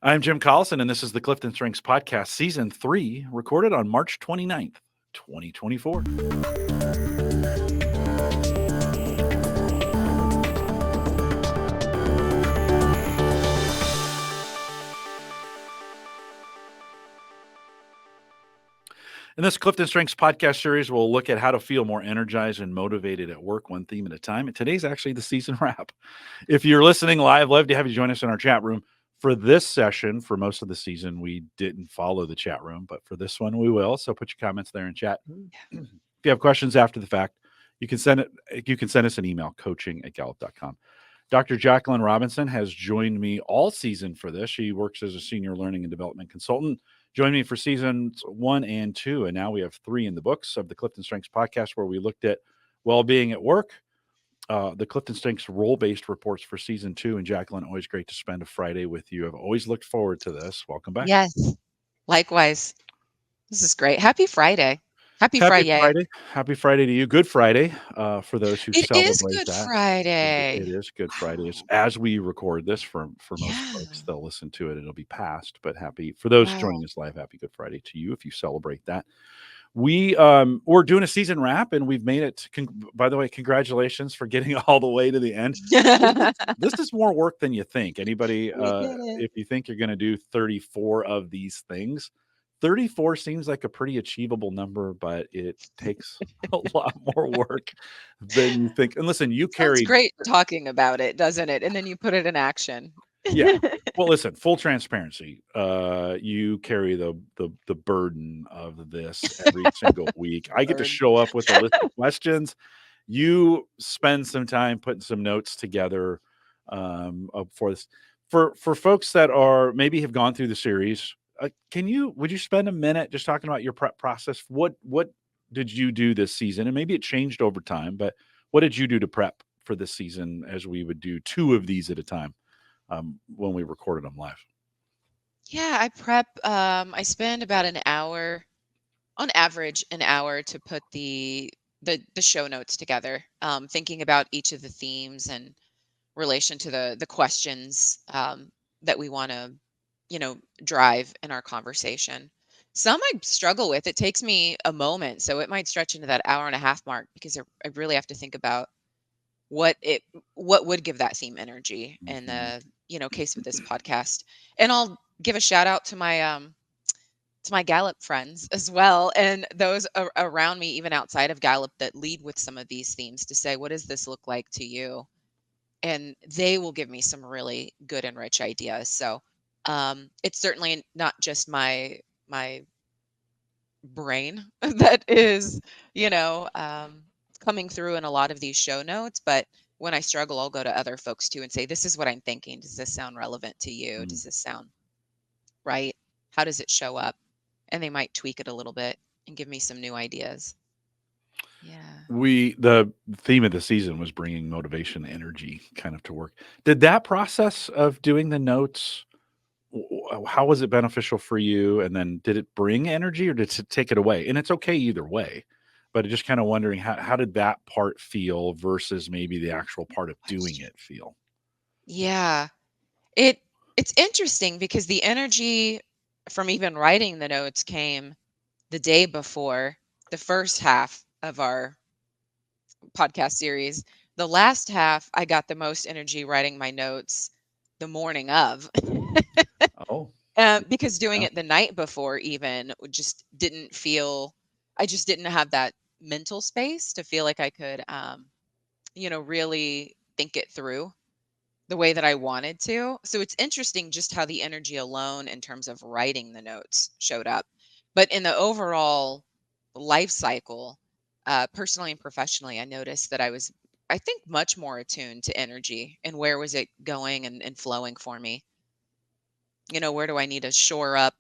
I'm Jim Collison, and this is the CliftonStrengths Podcast, Season 3, recorded on March 29th, 2024. In this CliftonStrengths Podcast series, we'll look at how to feel more energized and motivated at work, one theme at a time. And today's actually the season wrap. If you're listening live, love to have you join us in our chat room. For this session, for most of the season, we didn't follow the chat room, but for this one, we will. So put your comments there in chat. If you have questions after the fact, you can send us an email, coaching@gallup.com. Dr. Jaclynn Robinson has joined me all season for this. She works as a senior learning and development consultant. Joined me for seasons 1 and 2, and now we have 3 in the books of the CliftonStrengths Podcast, where we looked at well-being at work, the CliftonStrengths role-based reports for season 2. And Jaclynn, always great to spend a Friday with you. I've always looked forward to this. Welcome back. Yes, likewise. This is great. Happy Friday. Happy Friday. Happy Friday to you. Good Friday for those who It celebrate is Good that. Friday. It is Good Friday. It's as we record this for most Yeah. folks, they'll listen to it. It'll be past, but happy for those Wow. joining us live. Happy Good Friday to you if you celebrate that. We're doing a season wrap, and we've made it. By the way, congratulations for getting all the way to the end. This is more work than you think. Anybody, if you think you're going to do 34 of these things, 34 seems like a pretty achievable number, but it takes a lot more work than you think. And listen, you Sounds carried. great talking about it, doesn't it? And then you put it in action. Yeah. Well, listen, full transparency. You carry the burden of this every single week. I get to show up with a list of questions. You spend some time putting some notes together for this. For folks that are maybe have gone through the series, would you spend a minute just talking about your prep process? What did you do this season? And maybe it changed over time, but what did you do to prep for this season, as we would do 2 of these at a time when we recorded them live? Yeah, I prep. I spend about an hour, on average, an hour to put the show notes together, thinking about each of the themes and relation to the questions that we want to drive in our conversation. Some I struggle with. It takes me a moment, so it might stretch into that hour and a half mark, because I really have to think about what would give that theme energy in the case of this podcast. And I'll give a shout out to my Gallup friends as well, and those around me, even outside of Gallup, that lead with some of these themes, to say, what does this look like to you? And they will give me some really good and rich ideas. So it's certainly not just my brain that is, coming through in a lot of these show notes, but when I struggle, I'll go to other folks too and say, this is what I'm thinking. Does this sound relevant to you? Does this sound right? How does it show up? And they might tweak it a little bit and give me some new ideas. Yeah. The theme of the season was bringing motivation, energy kind of to work. Did that process of doing the notes, how was it beneficial for you? And then did it bring energy, or did it take it away? And it's okay either way, but just kind of wondering, how did that part feel versus maybe the actual part of doing it feel? Yeah. It's interesting, because the energy from even writing the notes came the day before the first half of our podcast series. The last half, I got the most energy writing my notes the morning of. Oh. Because doing it the night before even just didn't feel, I just didn't have that mental space to feel like I could, really think it through the way that I wanted to. So it's interesting just how the energy alone in terms of writing the notes showed up. But in the overall life cycle, personally and professionally, I noticed that I think, much more attuned to energy and where was it going and flowing for me. Where do I need to shore up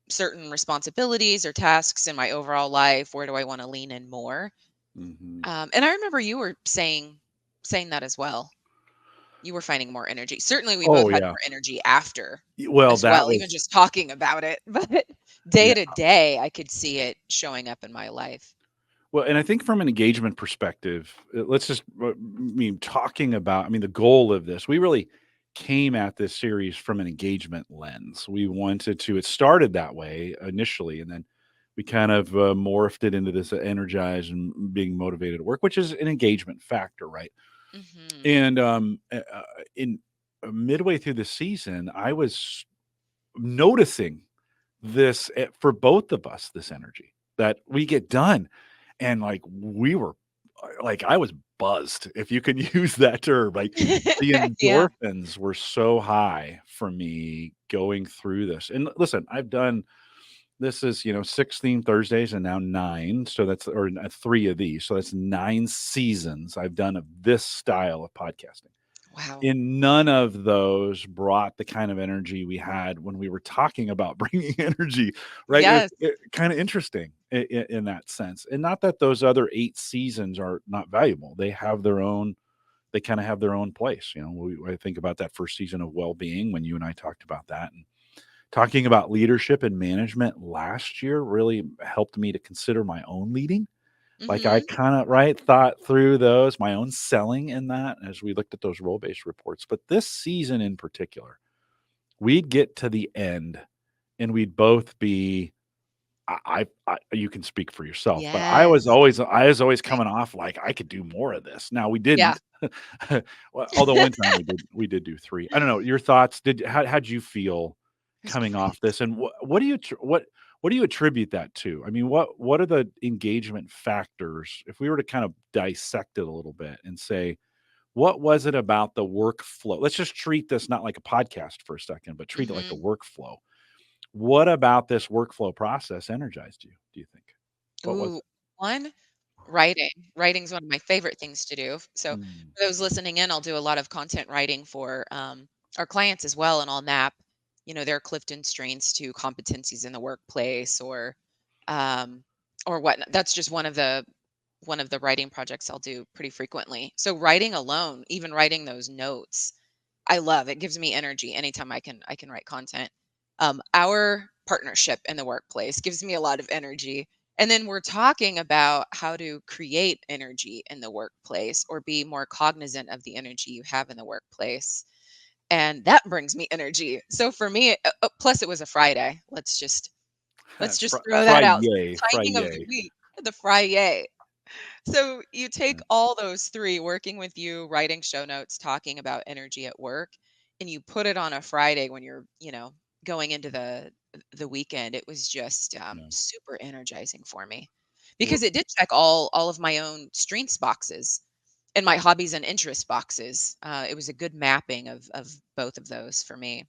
certain responsibilities or tasks in my overall life? Where do I want to lean in more? Mm-hmm. And I remember you were saying that as well. You were finding more energy. Certainly, we both had more energy after Well, as well, even just talking about it. But day to day, I could see it showing up in my life. Well, and I think from an engagement perspective, let's just talking about, the goal of this, we really came at this series from an engagement lens. We wanted to, it started that way initially, and then we kind of morphed it into this energize and being motivated at work, which is an engagement factor, right? Mhm. And in midway through the season, I was noticing this for both of us, this energy that we get done, and like we were like I was buzzed, if you can use that term. Like the Yeah. endorphins were so high for me going through this. And listen, I've done this is 16 Thursdays and now nine, so that's or three of these, so that's 9 seasons I've done of this style of podcasting. Wow. And none of those brought the kind of energy we had when we were talking about bringing energy, right? Yes. Kind of interesting in that sense. And not that those other 8 seasons are not valuable. They have their own, they kind of have their own place. I think about that first season of well-being when you and I talked about that. And talking about leadership and management last year really helped me to consider my own leading. Like, I Mhm. kinda right, thought through those, my own selling in that as we looked at those role-based reports, but this season in particular, we'd get to the end, and we'd both be I you can speak for yourself, but Yes. I was always Right. coming off like, "I could do more of this." Now we Yeah. didn't. Well, although one time we did do 3. I don't know, your thoughts, how'd you feel It was coming off great. this? And what do you attribute that to? I mean, what are the engagement factors, if we were to kind of dissect it a little bit and say, what was it about the workflow? Let's just treat this not like a podcast for a second, but treat it like a Mhm. workflow. What about this workflow process energized you, do you think? What was Ooh, it? one, writing. Writing's one of my favorite things to do. So Mm, for those listening in, I'll do a lot of content writing for our clients as well, and I'll map, their Clifton strengths to competencies in the workplace um, or what. That's just one of the writing projects I'll do pretty frequently. So writing alone, even writing those notes, I love. It gives me energy anytime I can write content. Our partnership in the workplace gives me a lot of energy. And then we're talking about how to create energy in the workplace or be more cognizant of the energy you have in the workplace. And that brings me energy. So for me, plus it was a Friday. Let's just throw that out. Fry Timing of the yay. week, the Friday. So you take Yeah, all those 3, working with you, writing show notes, talking about energy at work, and you put it on a Friday when you're going into the weekend. It was just yeah. super energizing for me Well, because it did check all of my own strengths boxes and my hobbies and interest boxes. It was a good mapping of both of those for me.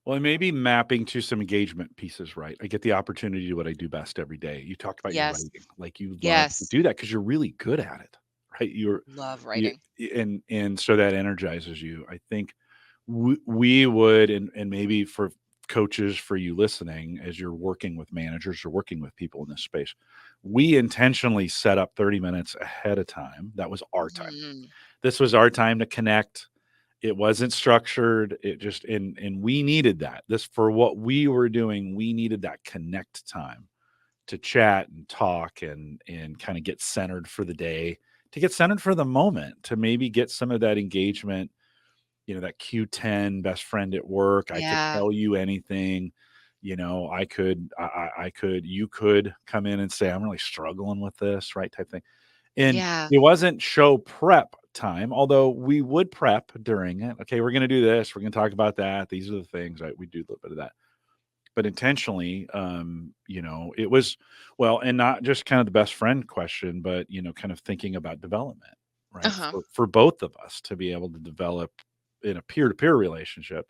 Well, and maybe mapping to some engagement pieces, right? I get the opportunity to do what I do best every day. You talked about your Yes. writing, like you love to Yes. do that because you're really good at it, right? Love You, writing. and so that energizes you. I think we would, and maybe for coaches, for you listening, as you're working with managers or working with people in this space, we intentionally set up 30 minutes ahead of time. That was our time. Mhm. This was our time to connect. It wasn't structured. It just and we needed that. This for what we were doing, we needed that connect time to chat and talk and kind of get centered for the day, to get centered for the moment, to maybe get some of that engagement, that Q10 best friend at work. I could Yeah. tell you anything. You could come in and say, I'm really struggling with this, right? Type thing. And Yeah. it wasn't show prep time, although we would prep during it. Okay, we're going to do this. We're going to talk about that. These are the things, right? We do a little bit of that, but intentionally, it was well, and not just kind of the best friend question, but kind of thinking about development, right? Uh-huh. For both of us to be able to develop in a peer to peer relationship,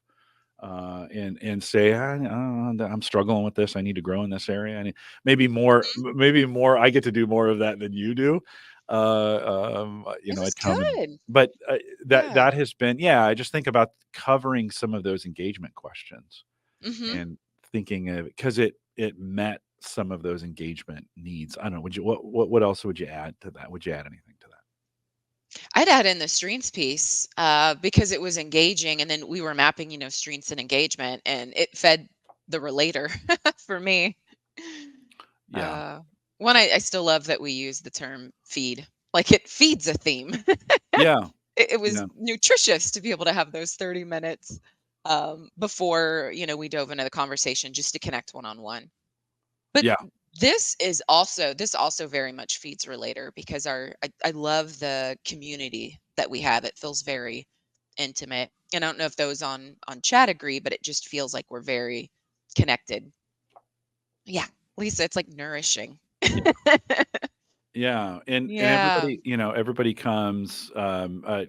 and say, I'm struggling with this. I need to grow in this area. I need maybe more. I get to do more of that than you do. It was I'd come and, good. but that Yeah. that has been, yeah. I just think about covering some of those engagement questions Mhm. and thinking of because it met some of those engagement needs. I don't know. Would you what else would you add to that? Would you add anything to that? I'd add in the strengths piece, because it was engaging, and then we were mapping, strengths and engagement, and it fed the relator for me. Yeah. Uh, One, I still love that we use the term feed. Like it feeds a theme. Yeah. it was Yeah. nutritious to be able to have those 30 minutes before, we dove into the conversation just to connect one-on-one. But Yeah. this also very much feeds Relator because I love the community that we have. It feels very intimate. And I don't know if those on chat agree, but it just feels like we're very connected. Yeah, Lisa, it's like nourishing. Yeah. And Yeah. everybody, everybody comes.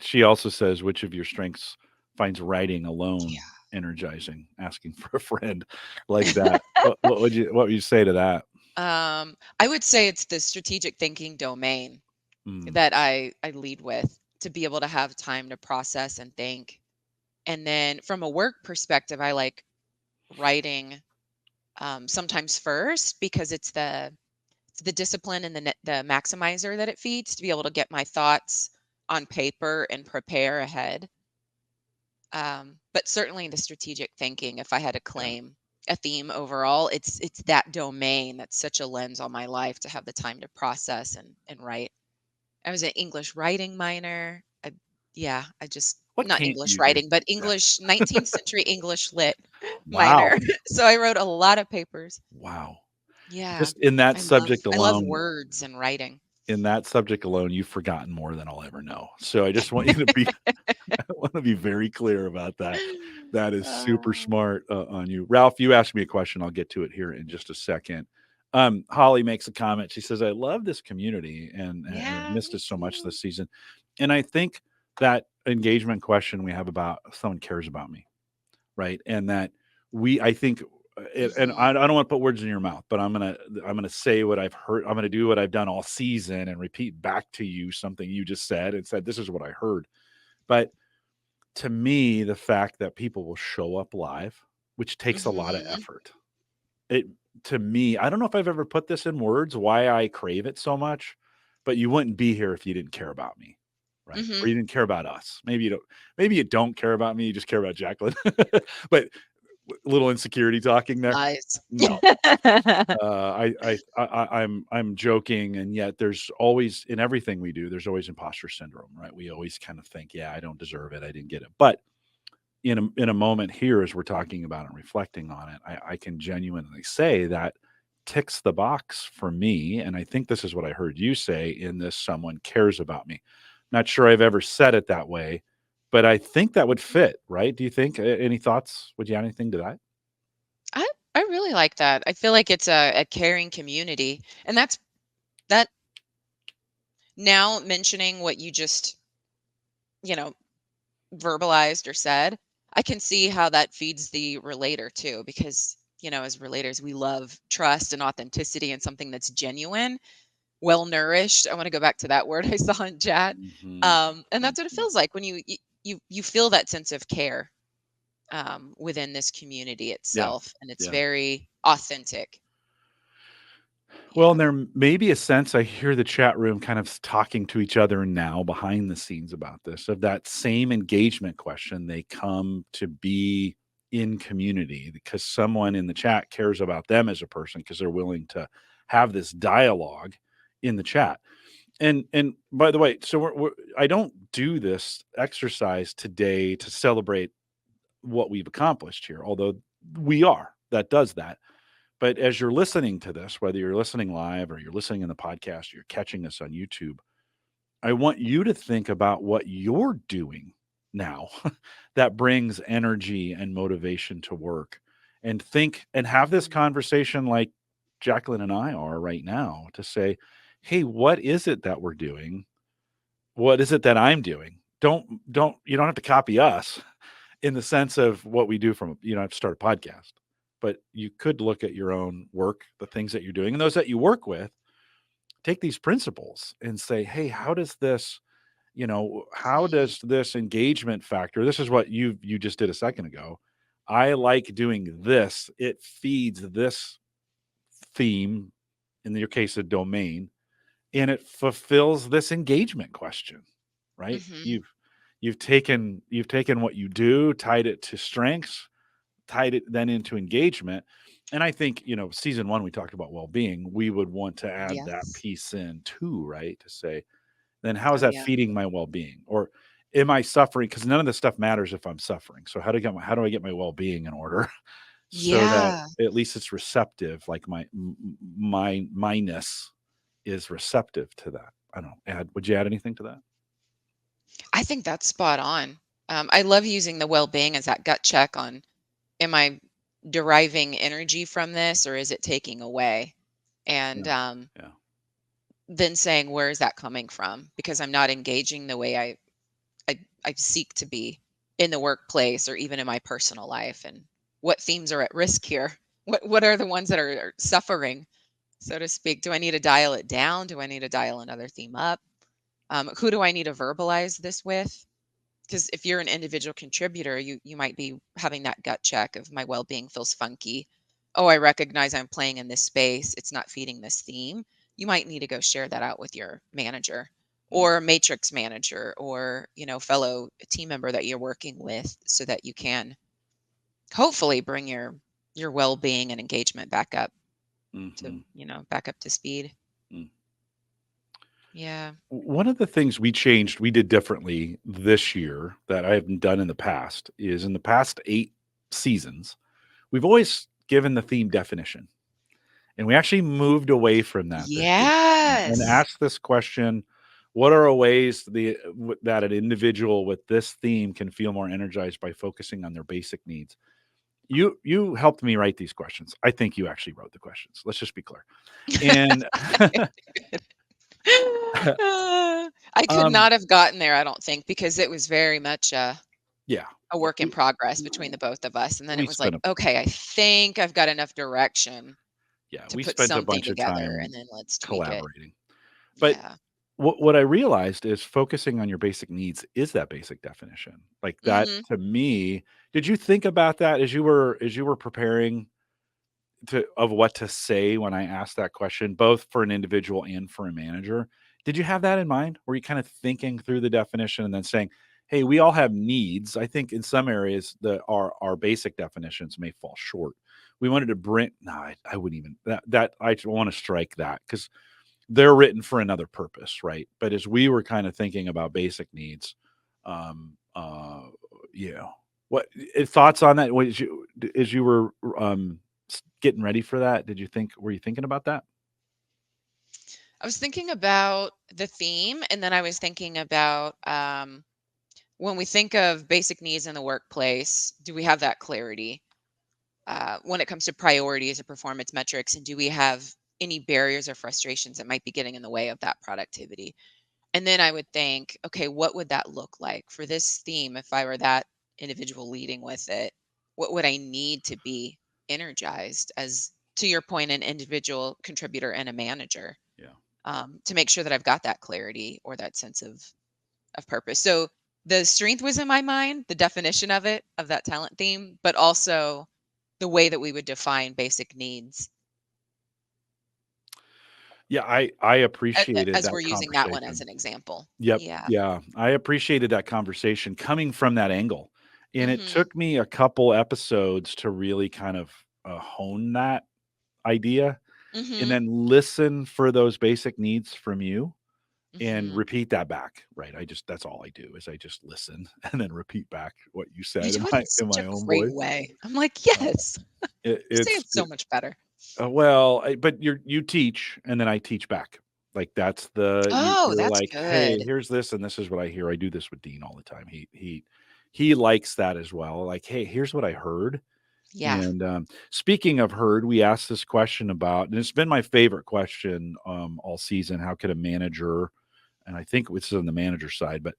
She also says, which of your strengths finds writing alone Yeah. energizing? Asking for a friend like that. What would you say to that? I would say it's the strategic thinking domain Mm, that I lead with, to be able to have time to process and think. And then from a work perspective, I like writing sometimes first because it's the discipline and the maximizer that it feeds to be able to get my thoughts on paper and prepare ahead. But certainly the strategic thinking, if I had to yeah. claim a theme overall, it's that domain that's such a lens on my life to have the time to process and write. I was an English writing minor. Yeah, I just What not can't English you do? writing, but Yeah. English 19th century English lit minor. Wow. So I wrote a lot of papers. Wow. Yeah. Just in that I love subject I love alone, words and writing. you've forgotten more than I'll ever know. So I just want you to be I want to be very clear about that. That is super Oh, smart on you. Ralph, you asked me a question. I'll get to it here in just a second. Holly makes a comment. She says, I love this community and I've yeah, missed me it so much too. this season. And I think that engagement question we have about someone cares about me, right? And that I think, and Mhm. I don't want to put words in your mouth, but I'm gonna say what I've heard. I'm gonna do what I've done all season and repeat back to you something you just said and said, this is what I heard. But to me, the fact that people will show up live, which takes a lot of Mhm. effort. It To me, I don't know if I've ever put this in words why I crave it so much, but you wouldn't be here if you didn't care about me, right? Or Mhm. you didn't care about us. Maybe you don't care about me, you just care about Jaclyn. But little insecurity talking there. Lies. No. I'm joking, and yet there's always in everything we do, there's always imposter syndrome, right? We always kind of think, yeah, I don't deserve it, I didn't get it. But in a moment here, as we're talking about and reflecting on it, I can genuinely say that ticks the box for me, and I think this is what I heard you say in this. Someone cares about me. Not sure I've ever said it that way, but I think that would fit, right? Do you think? Any thoughts? Would you add anything to that? I I really like that. I feel like it's a caring community, and that now mentioning what you just, you know, verbalized or said, I can see how that feeds the relator too, because, as relators, we love trust and authenticity and something that's genuine, well nourished. I want to go back to that word I saw in chat. Mhm. And that's what it Mhm. feels like when you feel that sense of care within this community Yeah. itself, and it's Yeah. very authentic. Well, Yeah. and there may be a sense I hear the chat room kind of talking to each other now behind the scenes about this, of that same engagement question. They come to be in community because someone in the chat cares about them as a person because they're willing to have this dialogue in the chat. And by the way, so I don't do this exercise today to celebrate what we've accomplished here, although that does that. But as you're listening to this, whether you're listening live or you're listening in the podcast, or you're catching us on YouTube, I want you to think about what you're doing now that brings energy and motivation to work, and think and have this Mhm. conversation like Jaclyn and I are right now, to say, hey, what is it that we're doing? What is it that I'm doing? You don't have to copy us in the sense of what we do. From You don't have to start a podcast, but you could look at your own work, the things that you're doing, and those that you work with. Take these principles and say, hey, how Mhm. does this engagement factor? This is what you just did a second ago. I like doing this. It feeds this theme, in your case, a domain, and it fulfills this engagement question, right? Mhm. You've taken what you do, tied it to strengths, tied it then into engagement. And I think, season one, we talked about well-being. We would want to add that Yes. piece in too, right? To say, then how is Oh that yeah. feeding my well-being? Or am I suffering? Because none of this stuff matters if I'm suffering. So how do I get my well-being in order so that Yeah. at least it's receptive, like my minus is receptive to that. I don't know. Would you add anything to that? I think that's spot on. I love using the well-being as that gut check on, am I deriving energy from this or is it taking away? Yeah. And Yeah. then saying, where is that coming from? Because I'm not engaging the way I seek to be in the workplace or even in my personal life. And what themes are at risk here? What are the ones that are suffering, so to speak? Do I need to dial it down? Do I need to dial another theme up? Who do I need to verbalize this with? Because if you're an individual contributor, you might be having that gut check of my well-being feels funky. Oh, I recognize I'm playing in this space. It's not feeding this theme. You might need to go share that out with your manager Mm, or matrix manager or, fellow team member that you're working with so that you can hopefully bring your well-being and engagement back up to, mhm, back up to speed. mm. Yeah. One of the things we did differently this year that I haven't done in the past is in the past 8 seasons, we've always given the theme definition. And we actually moved away from that this year and Yes. asked this question, what are ways that an individual with this theme can feel more energized by focusing on their basic needs? You helped me write these questions. I think you actually wrote the questions. Let's just be clear. And I could um not have gotten there, I don't think, because it was very much yeah. a Yeah, work in progress between the both of us. And then it we was like, spent a okay, I think I've got enough direction yeah, to we put spent a something bunch of together time and then let's tweak it. collaborating. But Yeah. what I realized is focusing on your basic needs is that basic definition. Like that Mhm. to me, did you think about that as you were preparing to of what to say when I asked that question, both for an individual and for a manager? Did you have that in mind? Were you kind of thinking through the definition and then saying, "Hey, we all have needs." I think in some areas our basic definitions may fall short. We wanted to bring no, I wouldn't even that I want to strike that because they're written for another purpose, right? But as we were kind of thinking about basic needs, um, uh, you know, what thoughts on that? As you were getting ready for that, were you thinking about that? I was thinking about the theme, and then I was thinking about when we think of basic needs in the workplace, do we have that clarity when it comes to priorities or performance metrics? And do we have any barriers or frustrations that might be getting in the way of that productivity? And then I would think, okay, what would that look like for this theme if I were that individual leading with it? What would I need to be energized as, to your point, an individual contributor and a manager, Yeah. to make sure that I've got that clarity or that sense of purpose? So the strength was in my mind, the definition of it, of that talent theme, but also the way that we would define basic needs Yeah, I appreciated as that we're using that one as conversation. an example. Yep. Yeah. Yeah. I appreciated that conversation coming from that angle. And it Hmm. took me a couple episodes to really kind of hone that idea and Hmm. then listen for those basic needs from you and Hmm. repeat that back, right? That's all I do is I just listen and then repeat back what you You said do it in in such my a own great voice. way. I'm like, Uh, "Yes." You say it's it so much better. well, but you teach and then I teach back. Like that's Oh, you're that's like, "Hey, good. here's this and this is what I hear." I do this with Dean all the time. He likes that as well. Like, "Hey, here's what I heard." Yeah. And speaking of heard, we asked this question about, and it's been my favorite question all season. How could a manager, and I think this is on the manager side, but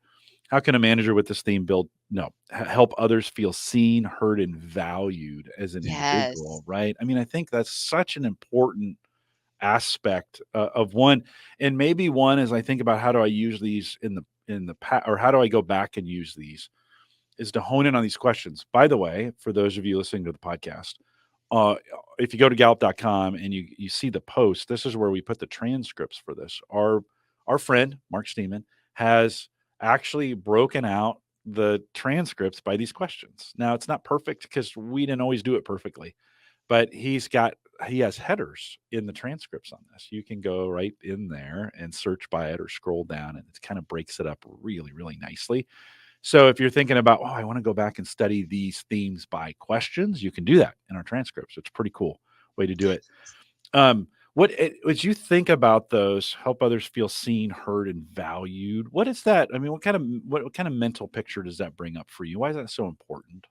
how can a manager with this theme build no help others feel seen, heard, and valued as an Yes. individual? Right? I mean, I think that's such an important aspect of one, and maybe one as I think about how do I use these in the past, or how do I go back and use these is to hone in on these questions. By the way, for those of you listening to the podcast, uh, if you go to gallup.com and you see the post, this is where we put the transcripts for this. Our friend Mark Steeman has actually broken out the transcripts by these questions. Now it's not perfect because we didn't always do it perfectly, but he has headers in the transcripts on this. You can go right in there and search by it or scroll down and it kind of breaks it up really, really nicely. So if you're thinking about, oh, I want to go back and study these themes by questions, you can do that in our transcripts. It's a pretty cool way to do it. Would you think about those? Help others feel seen, heard, and valued. What is that? I mean, what kind of mental picture does that bring up for you? Why is that so important?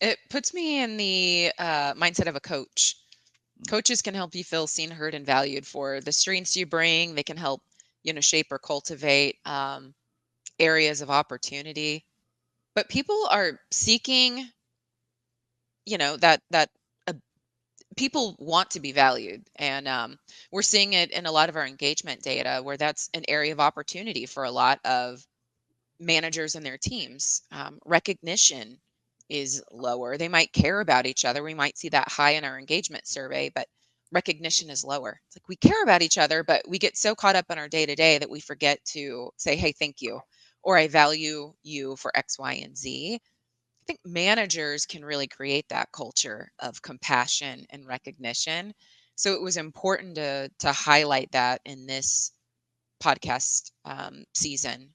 It puts me in the mindset of a coach. Mm. Coaches can help you feel seen, heard, and valued for the strengths you bring. They can help, shape or cultivate areas of opportunity. But people are seeking, that uh, people want to be valued, and we're seeing it in a lot of our engagement data, where that's an area of opportunity for a lot of managers and their teams. Recognition is lower. They might care about each other. We might see that high in our engagement survey, but recognition is lower. It's like we care about each other, but we get so caught up in our day to day that we forget to say, hey, thank you, or I value you for X, Y, and Z. I think managers can really create that culture of compassion and recognition. So it was important to highlight that in this podcast season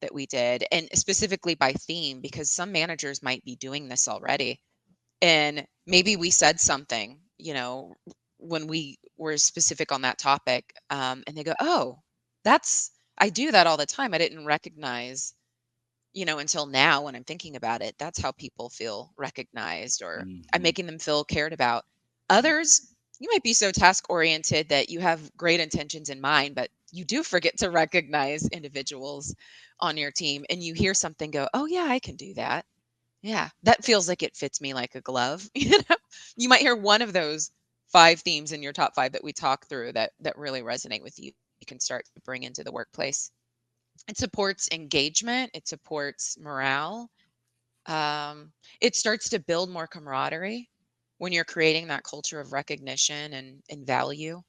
that we did, and specifically by theme, because some managers might be doing this already. And maybe we said something, when we were specific on that topic, and they go, oh, I do that all the time. I didn't recognize, until now when I'm thinking about it, that's how people feel recognized, or I'm Mhm. making them feel cared about. Others, you might be so task oriented that you have great intentions in mind, but you do forget to recognize individuals on your team, and you hear something go, oh, yeah, I can do that. Yeah, that feels like it fits me like a glove. You might hear one of those 5 themes in your top 5 that we talk through that really resonate with you. You can start to bring into the workplace. It supports engagement, it supports morale. It starts to build more camaraderie when you're creating that culture of recognition and value,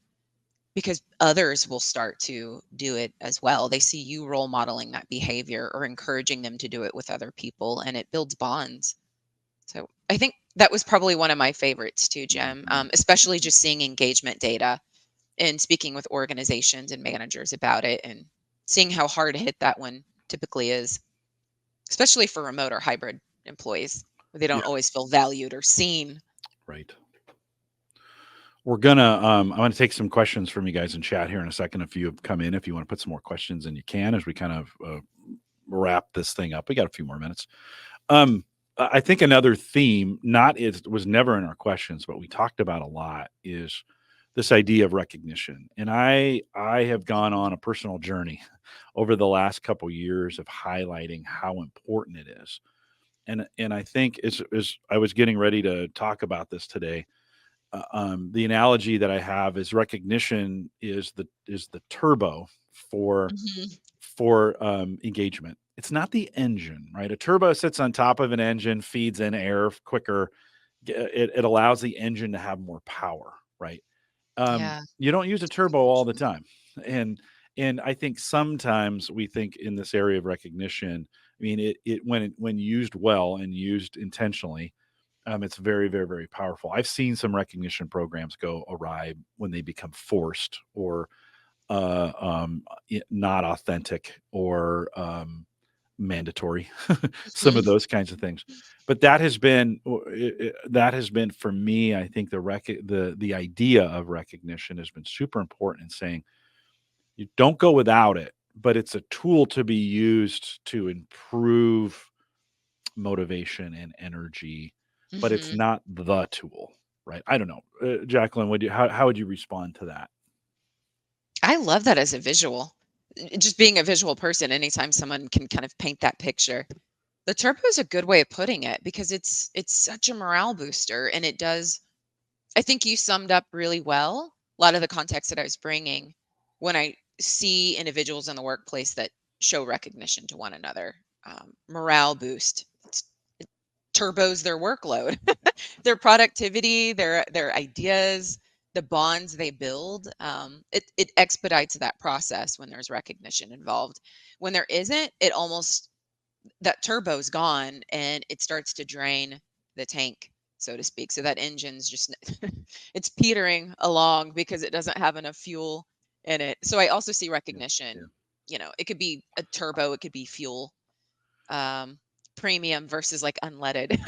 because others will start to do it as well. They see you role modeling that behavior or encouraging them to do it with other people, and it builds bonds. So I think that was probably one of my favorites too, Jim, Mhm. especially just seeing engagement data and speaking with organizations and managers about it, and seeing how hard hit that one typically is, especially for remote or hybrid employees, where they Yeah, don't always feel valued or seen. right. I'm gonna take some questions from you guys in chat here in a second. If you have come in, if you want to put some more questions in, you can, as we kind of wrap this thing up. We got a few more minutes. I think another theme, not is was never in our questions, but we talked about a lot, is this idea of recognition. And I have gone on a personal journey over the last couple years of highlighting how important it is. And I think as I was getting ready to talk about this today, the analogy that I have is recognition is the turbo for Mhm. engagement. It's not the engine, right? A turbo sits on top of an engine, feeds in air quicker. It allows the engine to have more power, right? Yeah. You don't use a turbo all the time, and I think sometimes we think in this area of recognition. I mean, when used well and used intentionally, it's very, very, very powerful. I've seen some recognition programs go awry when they become forced or not authentic or mandatory, some of Mhm. those kinds of things. But that has been for me. I think the idea of recognition has been super important in saying you don't go without it, but it's a tool to be used to improve motivation and energy, but it's Mhm. not the tool, right? I don't know, Jaclyn. Would you how would you respond to that? I love that as a visual. Just being a visual person, anytime someone can kind of paint that picture. The turbo is a good way of putting it, because it's such a morale booster, and it does. I think you summed up really well a lot of the context that I was bringing when I see individuals in the workplace that show recognition to one another. Morale boost. It turbos their workload, their productivity, their ideas, the bonds they build. It expedites that process when there's recognition involved. When there isn't, it almost that turbo's gone, and it starts to drain the tank, so to speak. So that engine's just it's petering along because it doesn't have enough fuel in it. So I also see Yeah, yeah. recognition. It could be a turbo, it could be fuel. premium versus like unleaded.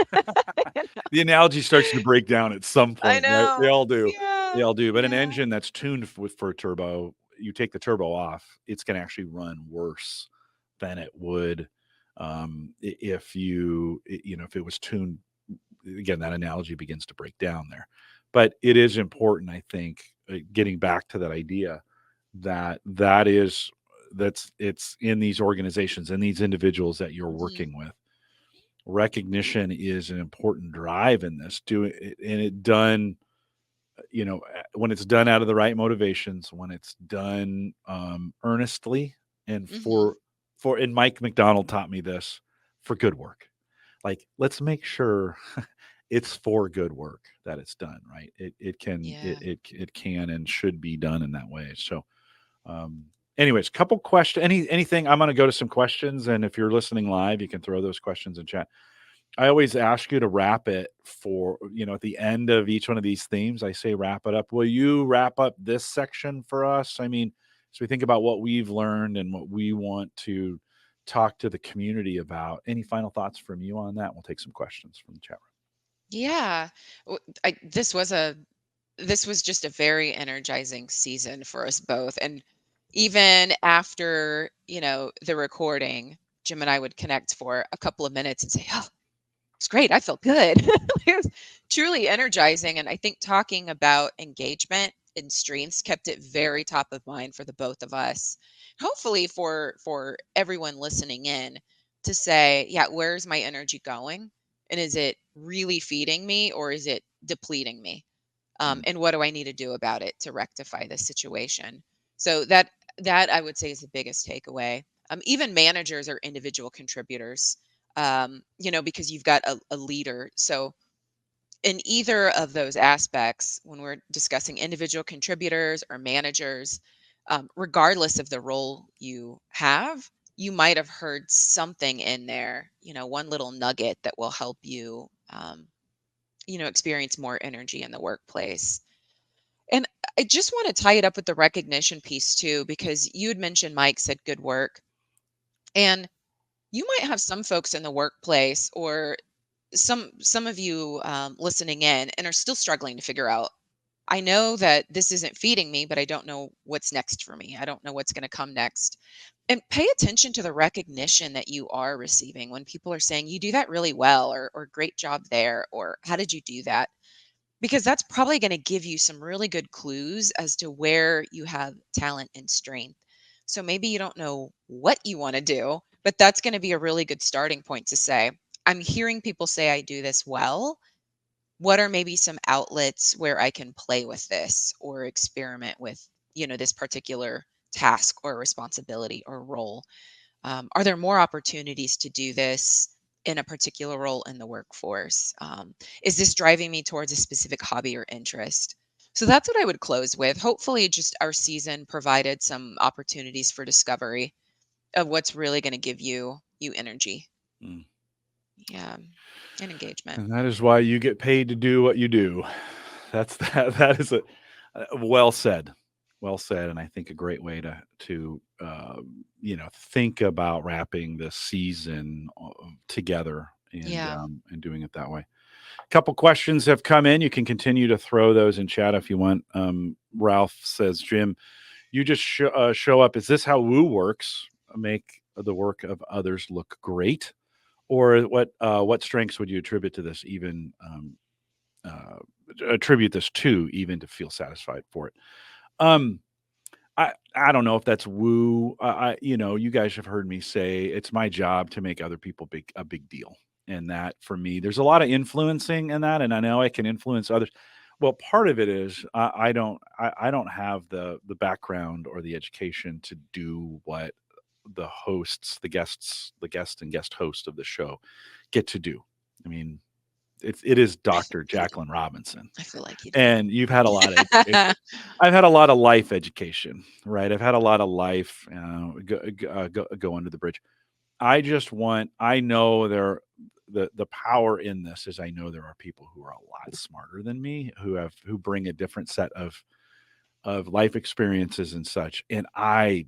The analogy starts to break down at some I point, right? They know. all do. They Yeah. all do. But an Yeah. engine that's tuned for a turbo, you take the turbo off, it's going to actually run worse than it would if if it was tuned. Again, that analogy begins to break down there. But it is important, I think, getting back to that idea that is that's it's in these organizations and these individuals that you're Mhm. working with. Recognition is an important drive in this. Do it and it done, when it's done out of the right motivations, when it's done earnestly and Mhm. and Mike McDonald taught me this, for good work. Like, let's make sure it's for good work that it's done right. Yeah. It can and should be done in that way. So anyways, couple question anything. I'm going to go to some questions, and if you're listening live, you can throw those questions in chat. I always ask you to wrap it for, at the end of each one of these themes. I say wrap it up. Will you wrap up this section for us? I mean, as we think about what we've learned and what we want to talk to the community about, any final thoughts from you on that? We'll take some questions from the chat Yeah. This was just a very energizing season for us both. And even after, the recording, Jim and I would connect for a couple of minutes and say, "Oh, it's great. I feel good." It was truly energizing. And I think talking about engagement and strengths kept it very top of mind for the both of us. Hopefully for everyone listening in to say, yeah, where's my energy going? And is it really feeding me or is it depleting me? room. And what do I need to do about it to rectify this situation? So that I would say is the biggest takeaway. Even managers are individual contributors, because you've got a leader. So in either of those aspects, when we're discussing individual contributors or managers, regardless of the role you have, you might have heard something in there, one little nugget that will help you, experience more energy in the workplace. And I just want to tie it up with the recognition piece too, because you had mentioned Mike said good work. And you might have some folks in the workplace or some of you listening in and are still struggling to figure out, I know that this isn't feeding me, but I don't know what's next for me. I don't know what's going to come next. And pay attention to the recognition that you are receiving when people are saying you do that really well, or great job there, or how did you do that? Because that's probably going to give you some really good clues as to where you have talent and strength. So maybe you don't know what you want to do, but that's going to be a really good starting point to say, I'm hearing people say I do this well. What are maybe some outlets where I can play with this or experiment with, this particular task or responsibility or role? Are there more opportunities to do this in a particular role in the workforce? Is this driving me towards a specific hobby or interest? So that's what I would close with. Hopefully, just our season provided some opportunities for discovery of what's really going to give you energy. Mm. Yeah, and engagement. And that is why you get paid to do what you do. That's that is a well said. Well said, and I think a great way to think about wrapping the season together Yeah. and doing it that way. A couple questions have come in. You can continue to throw those in chat if you want. Ralph says, Jim, you just show up. Is this how Woo works? Make the work of others look great, or what strengths would you attribute to this? Even uh, attribute this to, even to feel satisfied for it. Um, I don't know if that's woo. You guys have heard me say it's my job to make other people a big deal, and that for me, there's a lot of influencing in that, and I know I can influence others. Well, part of it is I don't have the background or the education to do what the hosts, the guest and guest host of the show get to do. I mean, it is I feel Dr. like you do. Jaclynn Robinson, I feel like you and you've had a lot of do. education. I've had a lot of life education, right? I've had a lot of life go under the bridge. I know the power in this is I know there are people who are a lot smarter than me who bring a different set of life experiences and such. And I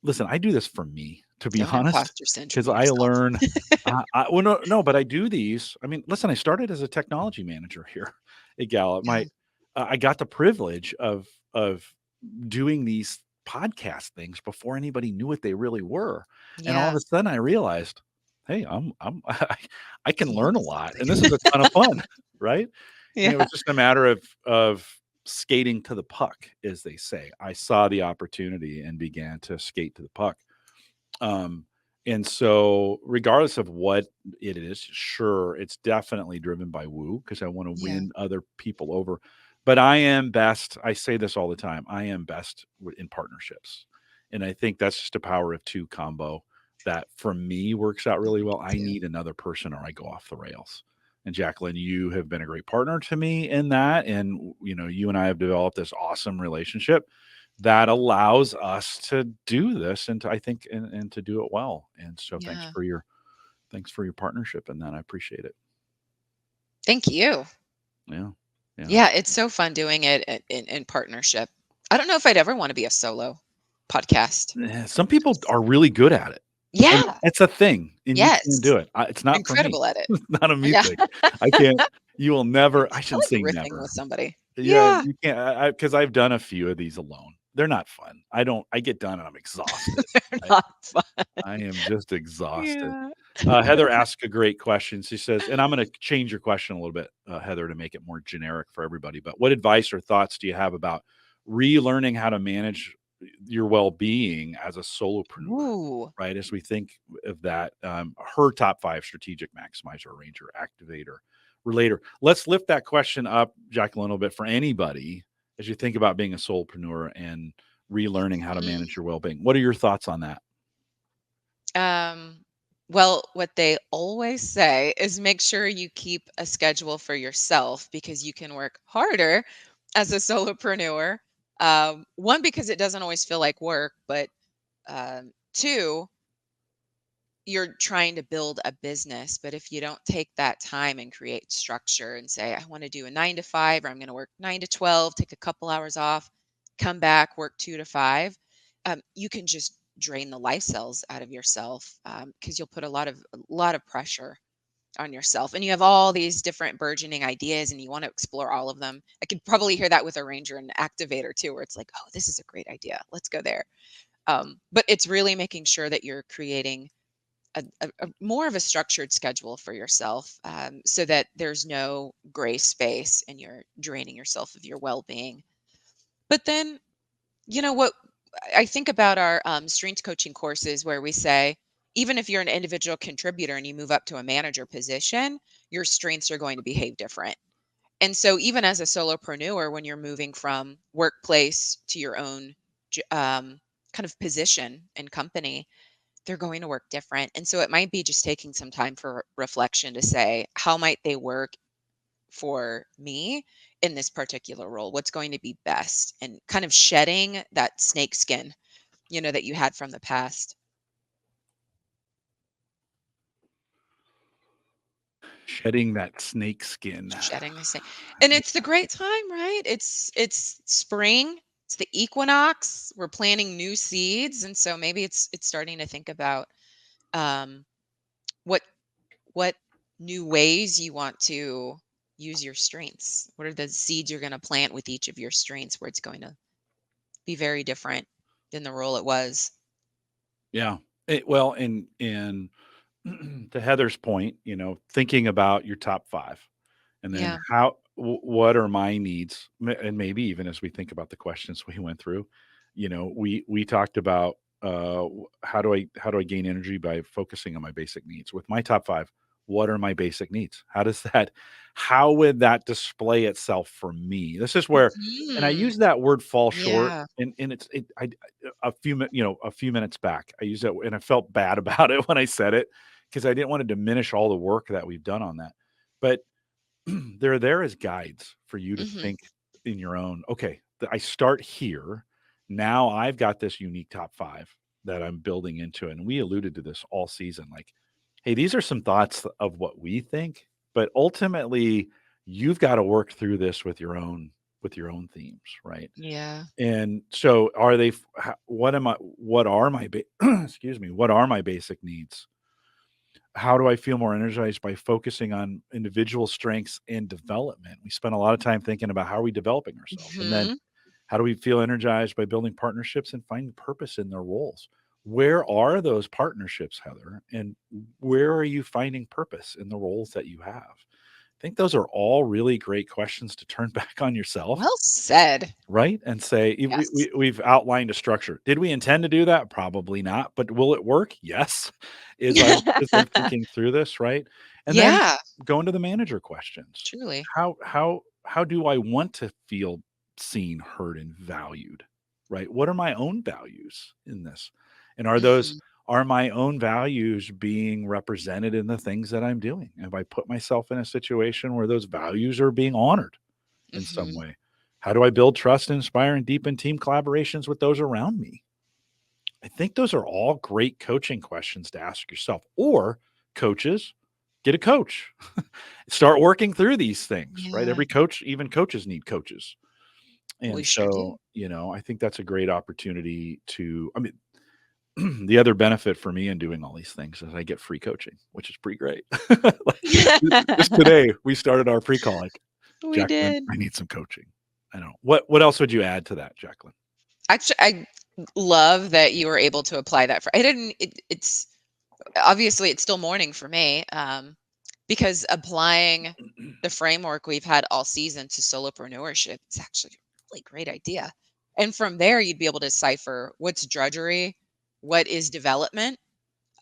listen, I do this for me to be Don't honest, imposter syndrome because I yourself. learn. Well, no, but I do these. I mean, listen, I started as a technology manager here at Gallup. Yeah. I got the privilege of doing these podcast things before anybody knew what they really were, and all of Yeah. a sudden I realized, hey, I can You learn know a lot, and something. this is a ton of fun, right? And it Yeah. was just a matter of skating to the puck, as they say. I saw the opportunity and began to skate to the puck. Um, and so regardless of what it is, sure, it's definitely driven by woo because I want to Yeah. win other people over. But I am best, I say this all the time, I am best in partnerships. And I think that's just a power of two combo that for me works out really well. I Too. need another person or I go off the rails. And Jaclyn, you have been a great partner to me in that. And, you and I have developed this awesome relationship that allows us to do this and to, I think, and to do it well. And so Yeah. thanks for your partnership in that. I appreciate it. Thank you. Yeah. Yeah. Yeah, it's so fun doing it in partnership. I don't know if I'd ever want to be a solo podcast. Some people are really good at it. And Yeah. it's a thing, and you can Yes. do it. It's not for me. Incredible at it. It's not a me Yeah. thing. I can't. You will never. I I shouldn't like say riffing with never. somebody. Yeah, Yeah. you can't. Because I've done a few of these alone. They're not fun. I don't. I get done and I'm exhausted. They're I, not fun. I am just exhausted. Yeah. Heather asked a great question. She says, and I'm going to change your question a little bit, Heather, to make it more generic for everybody. But what advice or thoughts do you have about relearning how to manage your well-being as a solopreneur? Ooh. Right, as we think of that, her top 5 strategic maximizer, arranger, activator, relator. Let's lift that question up, Jaclyn, a little bit for anybody as you think about being a solopreneur and relearning how to Mm. manage your well-being. What are your thoughts on that? Um, well, what they always say is make sure you keep a schedule for yourself because you can work harder as a solopreneur. One, because it doesn't always feel like work, but two, you're trying to build a business. But if you don't take that time and create structure and say, I want to do a 9 to 5, or I'm going to work 9 to 12, take a couple hours off, come back, work 2 to 5, you can just drain the life cells out of yourself because you'll put a lot of pressure on yourself, and you have all these different burgeoning ideas and you want to explore all of them. I could probably hear that with a ranger and activator too, where it's like, oh, this is a great idea, let's go there. But it's really making sure that you're creating a more of a structured schedule for yourself, so that there's no gray space and you're draining yourself of your well-being. But then, what I think about our strengths coaching courses, where we say, even if you're an individual contributor and you move up to a manager position, your strengths are going to behave different. And so, even as a solopreneur, when you're moving from workplace to your own kind of position and company, they're going to work different. And so, it might be just taking some time for reflection to say, how might they work for me in this particular role? What's going to be best? And kind of shedding that snake skin, that you had from the past. Shedding that snake skin. Shedding the snake. And it's the great time, right? It's spring. It's the equinox. We're planting new seeds. And so maybe it's starting to think about um what what new ways you want to use your strengths. What are the seeds you're going to plant with each of your strengths, where it's going to be very different than the role it was. Yeah. Well, and to Heather's point, thinking about your top 5 and then Yeah. what are my needs? And maybe even as we think about the questions we went through, we talked about how do I gain energy by focusing on my basic needs. With my top 5, what are my basic needs? How would that display itself for me? This is where, and I Mhm. use that word fall short, Yeah. and a few minutes back, I used that and I felt bad about it when I said it because I didn't want to diminish all the work that we've done on that. But they're there as guides for you to Mhm. think in your own, okay, I start here. Now I've got this unique top 5 that I'm building into. And we alluded to this all season. Like, hey, these are some thoughts of what we think, but ultimately you've got to work through this with your own with your own themes, right? Yeah. And so are they what are my excuse me, what are my basic needs? How do I feel more energized by focusing on individual strengths and development? We spend a lot of time thinking about how are we developing ourselves, and then Mhm. how do we feel energized by building partnerships and finding purpose in their roles? Where are those partnerships, Heather? And where are you finding purpose in the roles that you have? I think those are all really great questions to turn back on yourself, Well said. right? And say, Yes. we've outlined a structure. Did we intend to do that? Probably not. But will it work? Yes. As I'm thinking through this, right? And then Yeah, go into the manager questions. truly. How do I want to feel seen, heard, and valued? Right? What are my own values in this? And Mhm. are my own values being represented in the things that I'm doing? Have I put myself in a situation where those values are being honored in some Mhm. way? How do I build trust, inspire, and deepen team collaborations with those around me? I think those are all great coaching questions to ask yourself. Or coaches, get a coach. Start working through these things, right? Yeah, Every coach, even coaches need coaches. we And sure do. so, I think that's a great opportunity to, I mean, the other benefit for me in doing all these things is I get free coaching, which is pretty great. Like, just today, we started our pre-call. Like, We Jaclyn, did. I need some coaching. I don't know. What else would you add to that, Jaclyn? Actually, I love that you were able to apply that for I didn't it's obviously it's still morning for me, because applying the framework we've had all season to solopreneurship is actually a really great idea. And from there, you'd be able to decipher what's drudgery, what is development,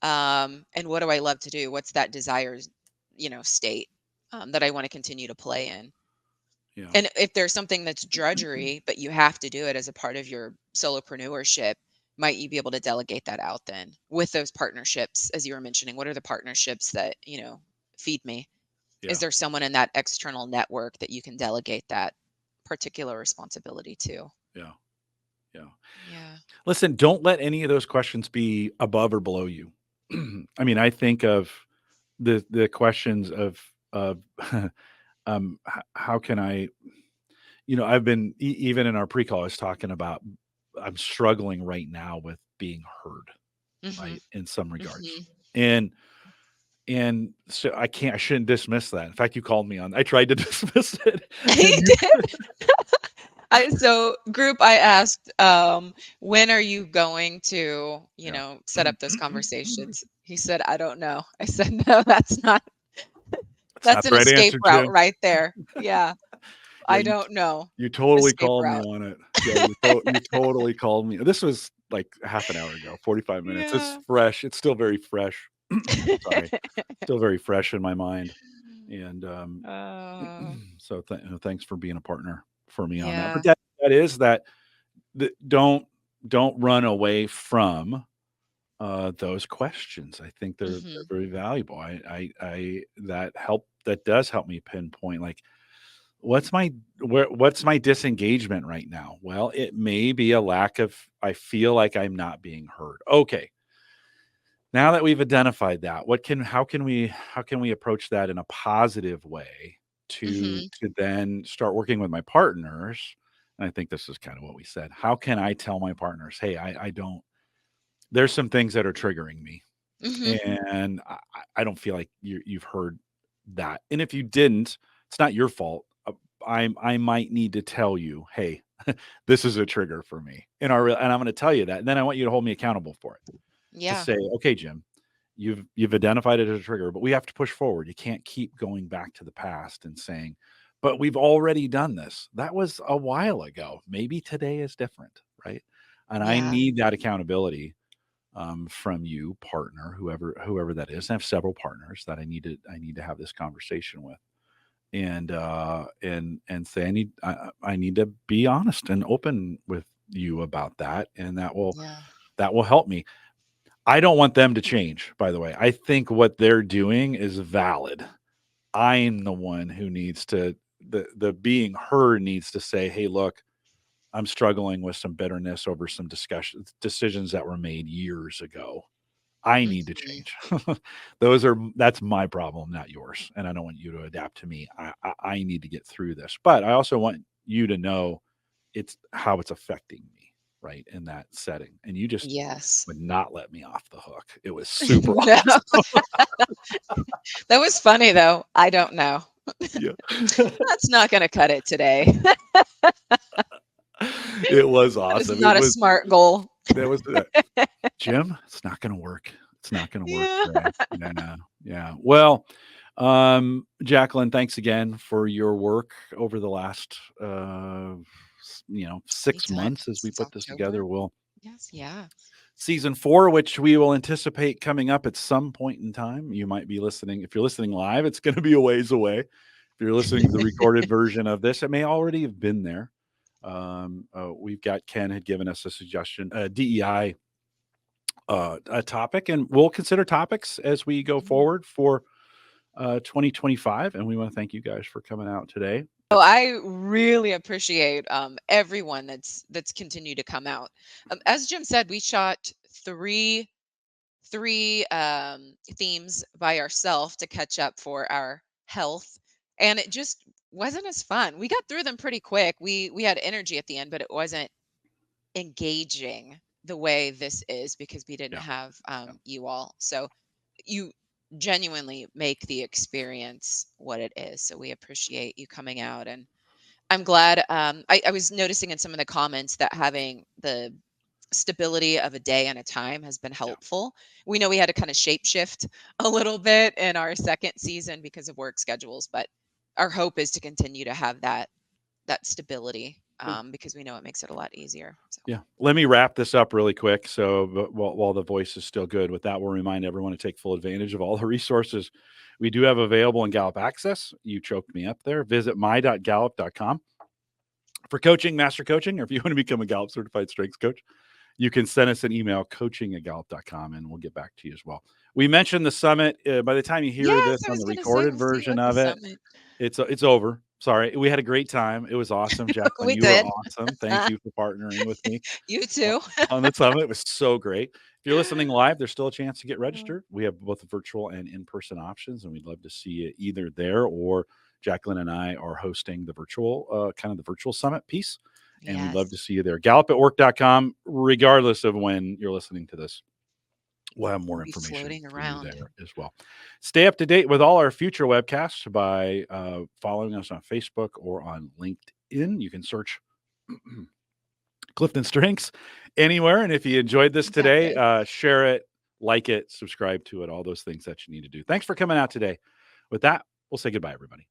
and what do I love to do? What's that desired, state that I want to continue to play in? Yeah. And if there's something that's drudgery, but you have to do it as a part of your solopreneurship, might you be able to delegate that out then with those partnerships, as you were mentioning? What are the partnerships that, feed me? Is Yeah. there someone in that external network that you can delegate that particular responsibility to? Yeah. Yeah. Yeah. Listen, don't let any of those questions be above or below you. I mean, I think of the questions of how can I, I've been even in our pre-call, I was talking about I'm struggling right now with being heard, Mhm. right, in some regards. Mhm. And so I shouldn't dismiss that. In fact, you called me on. I tried to dismiss it. He And did. So group, I asked, when are you going to, yeah. set up those conversations? He said, I don't know. I said, no, That's not that's an the right escape answer, route Jim. right there. Yeah. Yeah, I don't know. you totally Escape called me route. on it. Yeah, you totally called me. This was like half an hour ago, 45 minutes. It's Yeah. fresh. It's still very fresh. Sorry. Still very fresh in my mind. And Oh, so thanks for being a partner for me on that. yeah. But that is that don't run away from those questions. I think they're Mhm. very valuable. That does help me pinpoint like what's my disengagement right now? Well, it may be a lack of I feel like I'm not being heard. Okay. Now that we've identified that, how can we approach that in a positive way Mhm. to then start working with my partners? And I think this is kind of what we said. How can I tell my partners, hey, I don't there's some things that are triggering me Mhm. and I don't feel like you've heard that. And if you didn't, it's not your fault. I might need to tell you, hey, this is a trigger for me, and I'm going to tell you that. And then I want you to hold me accountable for it. To Yeah. say, okay, Jim, you've identified it as a trigger, but we have to push forward. You can't keep going back to the past and saying, but we've already done this. That was a while ago. Maybe today is different, right? And I Yeah. need that accountability from you, partner, whoever that is. I have several partners that I need to have this conversation with, and say I need to be honest and open with you about that, and Yeah. that will help me. I don't want them to change. By the way, I think what they're doing is valid. I'm the one who needs to the being heard needs to say, hey, look. I'm struggling with some bitterness over some decisions that were made years ago. I need to Mhm. change. That's my problem, not yours. And I don't want you to adapt to me. I need to get through this. But I also want you to know it's how it's affecting me, right, in that setting. And you just Yes. would not let me off the hook. It was super No, awesome. that was funny though. I don't know. Yeah. That's not going to cut it today. It was That is awesome. It not a was smart goal. that was Jim, it's not gonna work. It's not gonna work Yeah. today. Yeah. Yeah. Well, Jaclynn, thanks again for your work over the last 6 Anytime months as we since put this together. October. We'll Yes. Yeah. season 4, which we will anticipate coming up at some point in time. You might be listening. If you're listening live, it's going to be a ways away. If you're listening to the recorded version of this, it may already have been there. We've got Ken had given us a suggestion, DEI a topic, and we'll consider topics as we go forward for 2025. And we want to thank you guys for coming out today. Oh, I really appreciate everyone that's continued to come out. As Jim said, we shot three themes by ourselves to catch up for our health, and it just wasn't as fun. We got through them pretty quick. We had energy at the end, but it wasn't engaging the way this is because we didn't Yeah. have you all. So you genuinely make the experience what it is. So we appreciate you coming out, and I'm glad. I was noticing in some of the comments that having the stability of a day and a time has been helpful. We know we had to kind of shapeshift a little bit in our second season because of work schedules, but our hope is to continue to have that stability because we know it makes it a lot easier. So. Yeah. Let me wrap this up really quick. So while the voice is still good, with that, we'll remind everyone to take full advantage of all the resources we do have available in Gallup Access. You choked me up there. Visit my.gallup.com for coaching, master coaching, or if you want to become a Gallup certified strengths coach, you can send us an email, coaching@gallup.com, and we'll get back to you as well. We mentioned the summit. By the time you hear Yes, this I on was the going to say recorded we'll see you version at the of it, summit. it's over. Sorry. We had a great time. It was awesome. Jaclynn, We you were did. awesome. Thank you for partnering with me You on too. on the summit. It was so great. If you're listening live, there's still a chance to get registered. We have both virtual and in-person options, and we'd love to see you either there, or Jaclynn and I are hosting the virtual, kind of the virtual summit piece. And we'd love to Yes. see you there. GallupAtWork.com, regardless of when you're listening to this. We'll have more We'll be information floating for you around. there as well. Stay up to date with all our future webcasts by following us on Facebook or on LinkedIn. You can search Clifton Strengths anywhere. And if you enjoyed this today, Exactly. share it, like it, subscribe to it, all those things that you need to do. Thanks for coming out today. With that, we'll say goodbye, everybody.